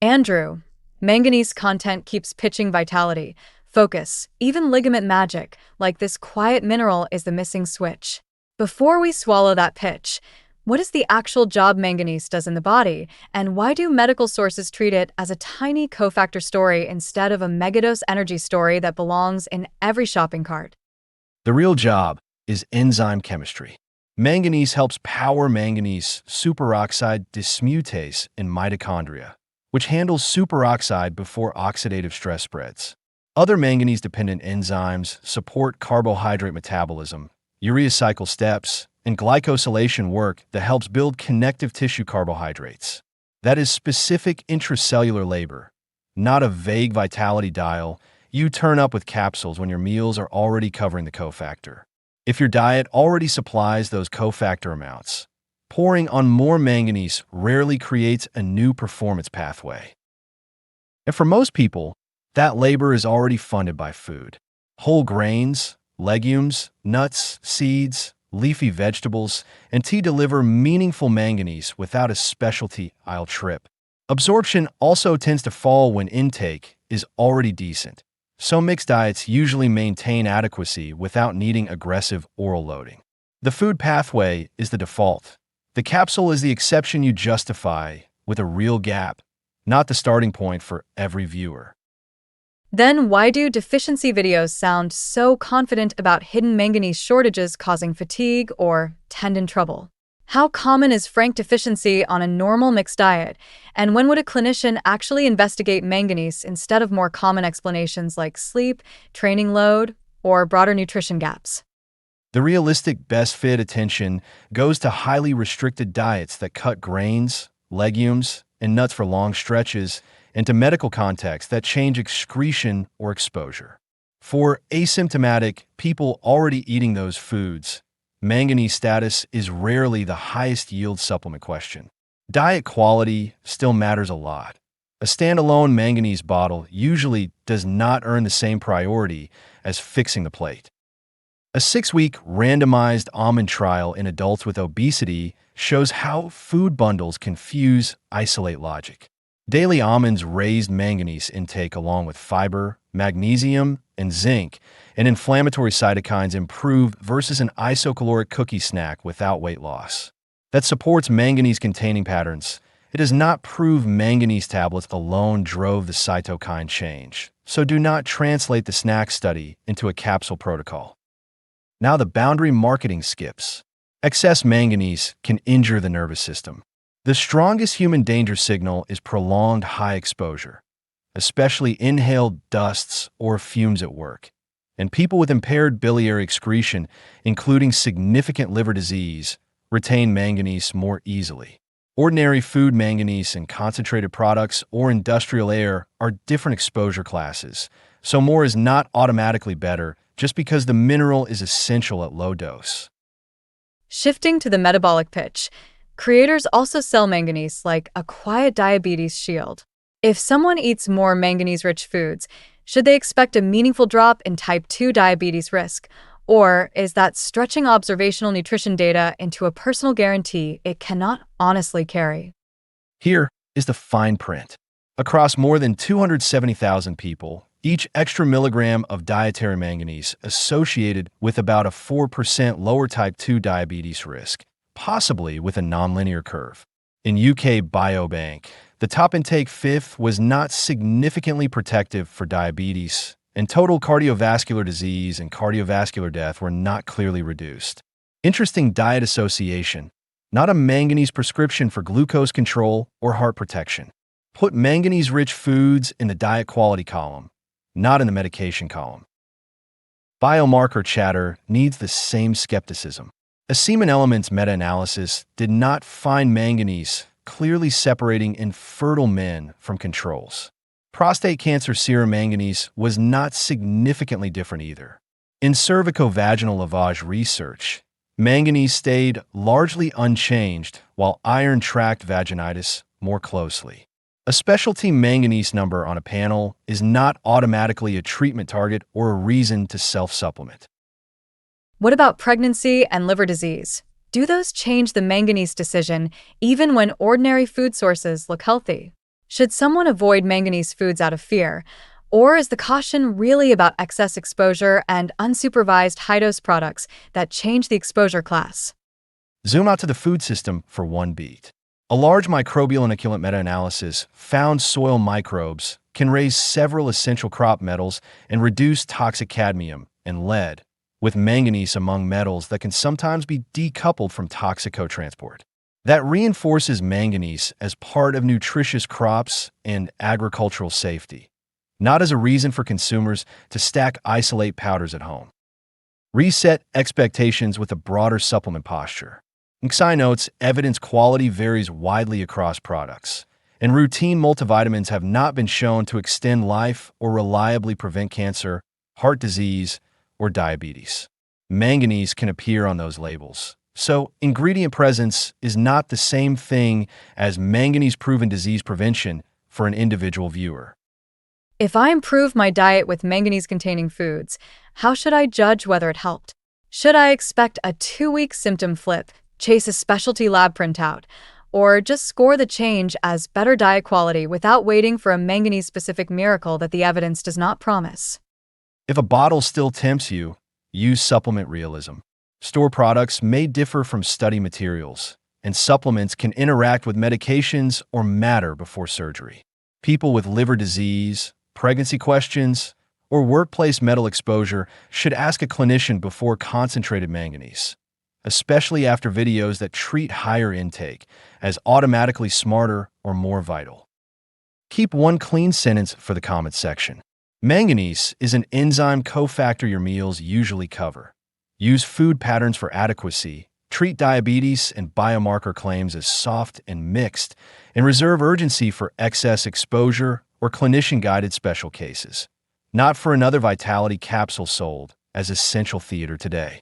Andrew, manganese content keeps pitching vitality, focus, even ligament magic, like this quiet mineral is the missing switch. Before we swallow that pitch, what is the actual job manganese does in the body, and why do medical sources treat it as a tiny cofactor story instead of a megadose energy story that belongs in every shopping cart? The real job is enzyme chemistry. Manganese helps power manganese superoxide dismutase in mitochondria, which handles superoxide before oxidative stress spreads. Other manganese-dependent enzymes support carbohydrate metabolism, urea cycle steps, and glycosylation work that helps build connective tissue carbohydrates. That is specific intracellular labor, not a vague vitality dial you turn up with capsules when your meals are already covering the cofactor. If your diet already supplies those cofactor amounts, pouring on more manganese rarely creates a new performance pathway. And for most people, that labor is already funded by food. Whole grains, legumes, nuts, seeds, leafy vegetables, and tea deliver meaningful manganese without a specialty aisle trip. Absorption also tends to fall when intake is already decent, so mixed diets usually maintain adequacy without needing aggressive oral loading. The food pathway is the default. The capsule is the exception you justify with a real gap, not the starting point for every viewer. Then why do deficiency videos sound so confident about hidden manganese shortages causing fatigue or tendon trouble? How common is frank deficiency on a normal mixed diet? And when would a clinician actually investigate manganese instead of more common explanations like sleep, training load, or broader nutrition gaps? The realistic best fit attention goes to highly restricted diets that cut grains, legumes, and nuts for long stretches, and to medical contexts that change excretion or exposure. For asymptomatic people already eating those foods, manganese status is rarely the highest yield supplement question. Diet quality still matters a lot. A standalone manganese bottle usually does not earn the same priority as fixing the plate. A 6-week randomized almond trial in adults with obesity shows how food bundles confuse isolate logic. Daily almonds raised manganese intake along with fiber, magnesium, and zinc, and inflammatory cytokines improved versus an isocaloric cookie snack without weight loss. That supports manganese-containing patterns. It does not prove manganese tablets alone drove the cytokine change, so do not translate the snack study into a capsule protocol. Now the boundary marketing skips. Excess manganese can injure the nervous system. The strongest human danger signal is prolonged high exposure, especially inhaled dusts or fumes at work. And people with impaired biliary excretion, including significant liver disease, retain manganese more easily. Ordinary food manganese and concentrated products or industrial air are different exposure classes, so more is not automatically better just because the mineral is essential at low dose. Shifting to the metabolic pitch, creators also sell manganese like a quiet diabetes shield. If someone eats more manganese-rich foods, should they expect a meaningful drop in type 2 diabetes risk? Or is that stretching observational nutrition data into a personal guarantee it cannot honestly carry? Here is the fine print. Across more than 270,000 people, each extra milligram of dietary manganese associated with about a 4% lower type 2 diabetes risk, possibly with a nonlinear curve. In UK Biobank, the top intake fifth was not significantly protective for diabetes, and total cardiovascular disease and cardiovascular death were not clearly reduced. Interesting diet association, not a manganese prescription for glucose control or heart protection. Put manganese-rich foods in the diet quality column, not in the medication column. Biomarker chatter needs the same skepticism. A Semen Elements meta-analysis did not find manganese clearly separating infertile men from controls. Prostate cancer serum manganese was not significantly different either. In cervicovaginal lavage research, manganese stayed largely unchanged while iron tracked vaginitis more closely. A specialty manganese number on a panel is not automatically a treatment target or a reason to self-supplement. What about pregnancy and liver disease? Do those change the manganese decision even when ordinary food sources look healthy? Should someone avoid manganese foods out of fear? Or is the caution really about excess exposure and unsupervised high-dose products that change the exposure class? Zoom out to the food system for one beat. A large microbial inoculant meta-analysis found soil microbes can raise several essential crop metals and reduce toxic cadmium and lead, with manganese among metals that can sometimes be decoupled from toxic co-transport. That reinforces manganese as part of nutritious crops and agricultural safety, not as a reason for consumers to stack isolate powders at home. Reset expectations with a broader supplement posture. Xi notes evidence quality varies widely across products, and routine multivitamins have not been shown to extend life or reliably prevent cancer, heart disease, or diabetes. Manganese can appear on those labels, so ingredient presence is not the same thing as manganese-proven disease prevention for an individual viewer. If I improve my diet with manganese-containing foods, how should I judge whether it helped? Should I expect a 2-week symptom flip, chase a specialty lab printout, or just score the change as better diet quality without waiting for a manganese-specific miracle that the evidence does not promise? If a bottle still tempts you, use supplement realism. Store products may differ from study materials, and supplements can interact with medications or matter before surgery. People with liver disease, pregnancy questions, or workplace metal exposure should ask a clinician before concentrated manganese, especially after videos that treat higher intake as automatically smarter or more vital. Keep one clean sentence for the comments section. Manganese is an enzyme cofactor your meals usually cover. Use food patterns for adequacy, treat diabetes and biomarker claims as soft and mixed, and reserve urgency for excess exposure or clinician-guided special cases. Not for another Vitality capsule sold as essential theater today.